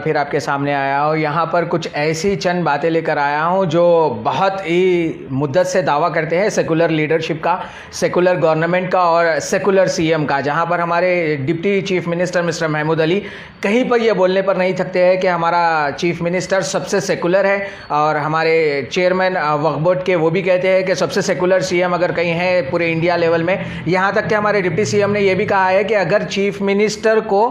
फिर आपके सामने आया हूँ। यहाँ पर कुछ ऐसी चंद बातें लेकर आया हूँ जो बहुत ही मुद्दत से दावा करते हैं सेकुलर लीडरशिप का, सेकुलर गवर्नमेंट का और सेकुलर सीएम का। जहाँ पर हमारे deputy chief minister mister Mahmood Ali कहीं पर ये बोलने पर नहीं थकते हैं कि हमारा चीफ मिनिस्टर सबसे सेकुलर है, और हमारे चेयरमैन वक्फ बोर्ड के वो भी कहते हैं कि सबसे सेकुलर सीएम अगर कहीं है पूरे इंडिया लेवल में। यहाँ तक कि हमारे डिप्टी सीएम ने ये भी कहा है कि अगर चीफ मिनिस्टर को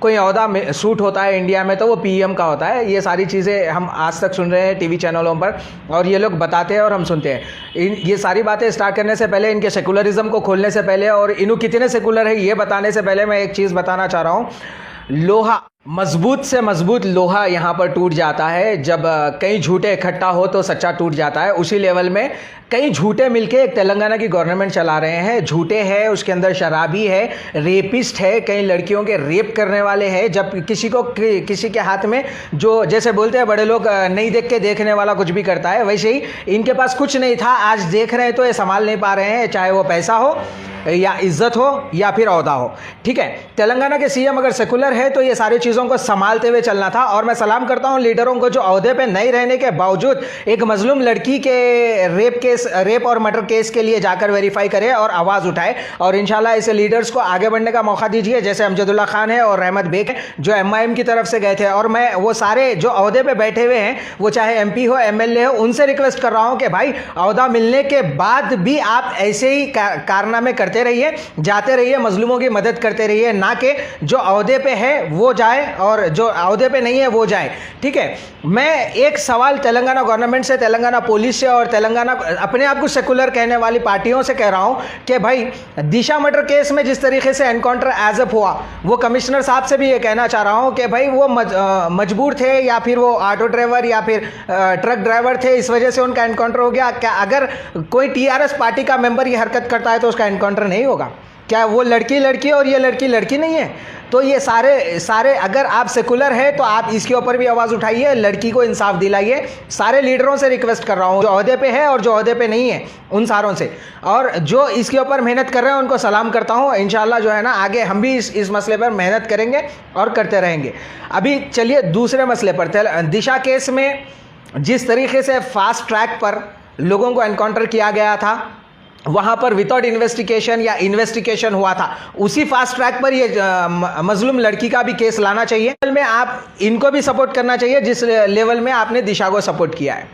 कोई ओहदा सूट होता है इंडिया में तो वो पीएम का होता है। ये सारी चीज़ें हम आज तक सुन रहे हैं टीवी चैनलों पर, और ये लोग बताते हैं और हम सुनते हैं। ये सारी बातें स्टार्ट करने से पहले, इनके सेकुलरिज्म को खोलने से पहले और इन्हों कितने सेकुलर है ये बताने से पहले मैं एक चीज़ बताना चाह रहा हूँ। लोहा, मजबूत से मजबूत लोहा यहाँ पर टूट जाता है जब कई झूठे इकट्ठा हो तो सच्चा टूट जाता है। उसी लेवल में कई झूठे मिलके एक तेलंगाना की गवर्नमेंट चला रहे हैं। झूठे हैं, उसके अंदर शराबी है, रेपिस्ट है, कई लड़कियों के रेप करने वाले हैं। जब किसी के हाथ में जो जैसे बोलते हैं बड़े लोग नहीं देख के देखने वाला कुछ भी करता है, वैसे ही इनके पास कुछ नहीं था, आज देख रहे हैं तो ये संभाल नहीं पा रहे हैं, चाहे वो पैसा हो या इज्जत हो या फिर ओहदा हो। ठीक है, तेलंगाना के सीएम अगर सेकुलर है तो ये सारी चीज़ों को संभालते हुए चलना था। और मैं सलाम करता हूं लीडरों को जो ओहदे पे नहीं रहने के बावजूद एक मजलूम लड़की के रेप और मर्डर केस के लिए जाकर वेरीफाई करे और आवाज़ उठाए। और इंशाल्लाह ऐसे लीडर्स को आगे बढ़ने का मौका दीजिए, जैसे अमजदुल्ला खान है और रहमत बेग है जो एमआईएम की तरफ से गए थे। और मैं वो सारे जो ओहदे पे बैठे हुए हैं, वो चाहे एमपी हो एमएलए हो, उनसे रिक्वेस्ट कर रहा हूँ कि भाई ओहदा मिलने के बाद भी आप ऐसे ही कारनामे करते रहिए, जाते रहिए, मजलूमों की मदद करते रहिए, ना कि जो ओहदे पे है वो जाए और जो ओहदे पे नहीं है वो जाए। ठीक है, मैं एक सवाल तेलंगाना गवर्नमेंट से, तेलंगाना पुलिस से और तेलंगाना अपने आप को सेकुलर कहने वाली पार्टियों से कह रहा हूं कि भाई दिशा मर्डर केस में जिस तरीके से एनकाउंटर एज अप हुआ, वो कमिश्नर साहब से भी ये कहना चाह रहा हूं कि भाई वो मजबूर थे या फिर वो ऑटो ड्राइवर या फिर ट्रक ड्राइवर थे, इस वजह से उनका एनकाउंटर हो गया। क्या अगर कोई टीआरएस पार्टी का मेंबर ये हरकत करता है तो उसका एनकाउंटर नहीं होगा? क्या वो लड़की और ये लड़की नहीं है? तो ये सारे अगर आप सेकुलर है तो आप इसके ऊपर भी आवाज़ उठाइए, लड़की को इंसाफ दिलाइए। सारे लीडरों से रिक्वेस्ट कर रहा हूँ, जो ओहदे पे है और जो ओहदे पे नहीं है, उन सारों से। और जो इसके ऊपर मेहनत कर रहे हैं उनको सलाम करता हूँ। इंशाल्लाह जो है ना, आगे हम भी इस मसले पर मेहनत करेंगे और करते रहेंगे। अभी चलिए दूसरे मसले पर। दिशा केस में जिस तरीके से फास्ट ट्रैक पर लोगों को एनकाउंटर किया गया था, वहाँ पर विदाउट इन्वेस्टिगेशन या इन्वेस्टिगेशन हुआ था, उसी फास्ट ट्रैक पर ये मजलूम लड़की का भी केस लाना चाहिए। लेवल में आप इनको भी सपोर्ट करना चाहिए जिस लेवल में आपने दिशा को सपोर्ट किया है।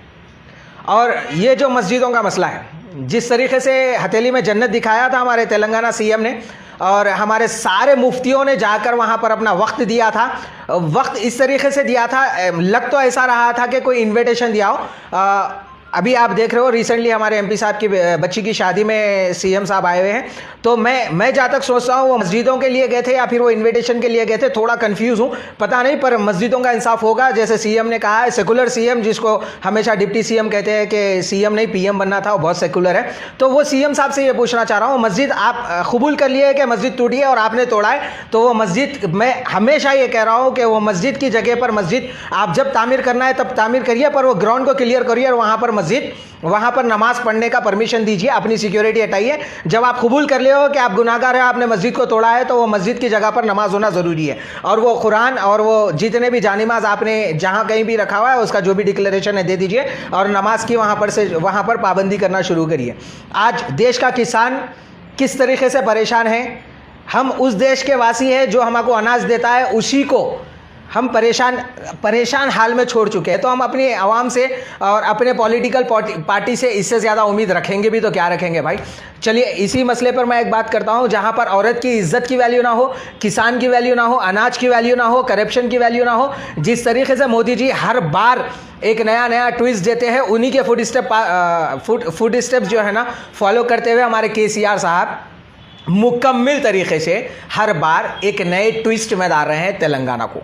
और ये जो मस्जिदों का मसला है, जिस तरीके से हथेली में जन्नत दिखाया था हमारे तेलंगाना सीएम ने, और हमारे सारे मुफ्तियों ने जाकर वहाँ पर अपना वक्त दिया था, वक्त इस तरीके से दिया था, लग तो ऐसा रहा था कि कोई इन्विटेशन दिया हो। अभी आप देख रहे हो रिसेंटली हमारे एमपी साहब की बच्ची की शादी में सीएम साहब आए हुए हैं। तो मैं जहाँ तक सोचता हूँ वो मस्जिदों के लिए गए थे या फिर वो इनविटेशन के लिए गए थे, थोड़ा कंफ्यूज हूँ, पता नहीं, पर मस्जिदों का इंसाफ होगा। जैसे सीएम ने कहा है, सेकुलर सीएम जिसको हमेशा डिप्टी सीएम कहते हैं कि सीएम नहीं पीएम बनना था, वो बहुत सेकुलर है। तो वो सीएम साहब से ये पूछना चाह रहा हूँ, मस्जिद आप कबूल कर लिए कि मस्जिद टूटी है और आपने तोड़ा है, तो वो मस्जिद, मैं हमेशा ये कह रहा हूँ कि वो मस्जिद की जगह पर मस्जिद आप जब तामीर करना है तब तामीर करिए, पर वो ग्राउंड को क्लियर करिए और वहाँ पर नमाज पढ़ने का परमिशन दीजिए, अपनी सिक्योरिटी हटाइए। जब आप कबूल कर ले हो कि आप गुनाहगार हैं, आपने मस्जिद को तोड़ा है, तो वो मस्जिद की जगह पर नमाज होना ज़रूरी है। और वो कुरान और वो जितने भी जानिमाज आपने जहाँ कहीं भी रखा हुआ है उसका जो भी डिक्लेरेशन है दे दीजिए और नमाज की वहाँ पर पाबंदी करना शुरू करिए। आज देश का किसान किस तरीके से परेशान है, हम उस देश के वासी हैं जो हमको अनाज देता है, उसी को हम परेशान हाल में छोड़ चुके हैं। तो हम अपनी आवाम से और अपने पॉलिटिकल पार्टी से इससे ज़्यादा उम्मीद रखेंगे भी तो क्या रखेंगे भाई। चलिए इसी मसले पर मैं एक बात करता हूँ, जहाँ पर औरत की इज्जत की वैल्यू ना हो, किसान की वैल्यू ना हो, अनाज की वैल्यू ना हो, करप्शन की वैल्यू ना हो। जिस तरीके से मोदी जी हर बार एक नया ट्विस्ट देते हैं, उन्हीं के फुट स्टेप्स जो है ना फॉलो करते हुए हमारे केसीआर साहब मुकम्मल तरीके से हर बार एक नए ट्विस्ट में डाल रहे हैं तेलंगाना को।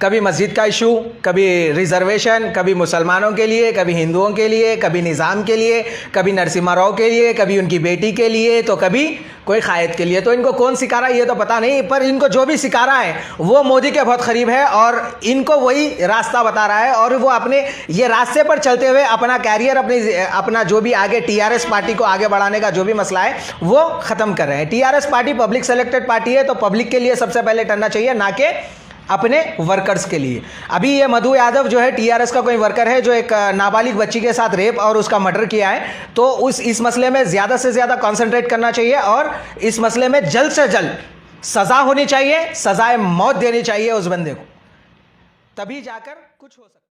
कभी मस्जिद का इशू, कभी रिजर्वेशन, कभी मुसलमानों के लिए, कभी हिंदुओं के लिए, कभी निज़ाम के लिए, कभी नरसिम्हा राव के लिए, कभी उनकी बेटी के लिए, तो कभी कोई कायद के लिए। तो इनको कौन सिखा रहा है ये तो पता नहीं, पर इनको जो भी सिखा रहा है वो मोदी के बहुत करीब है और इनको वही रास्ता बता रहा है। और वो अपने ये रास्ते पर चलते हुए अपना कैरियर, अपना जो भी आगे टीआरएस पार्टी को आगे बढ़ाने का जो भी मसला है वो ख़त्म कर रहे हैं। TRS party public selected party है, तो पब्लिक के लिए सबसे पहले टरना चाहिए, ना कि अपने वर्कर्स के लिए। अभी ये मधु यादव जो है टीआरएस का कोई वर्कर है जो एक नाबालिग बच्ची के साथ रेप और उसका मर्डर किया है, तो इस मसले में ज़्यादा से ज़्यादा कॉन्सेंट्रेट करना चाहिए और इस मसले में जल्द से जल्द सज़ा होनी चाहिए, सज़ाए मौत देनी चाहिए उस बंदे को, तभी जाकर कुछ हो सकता है।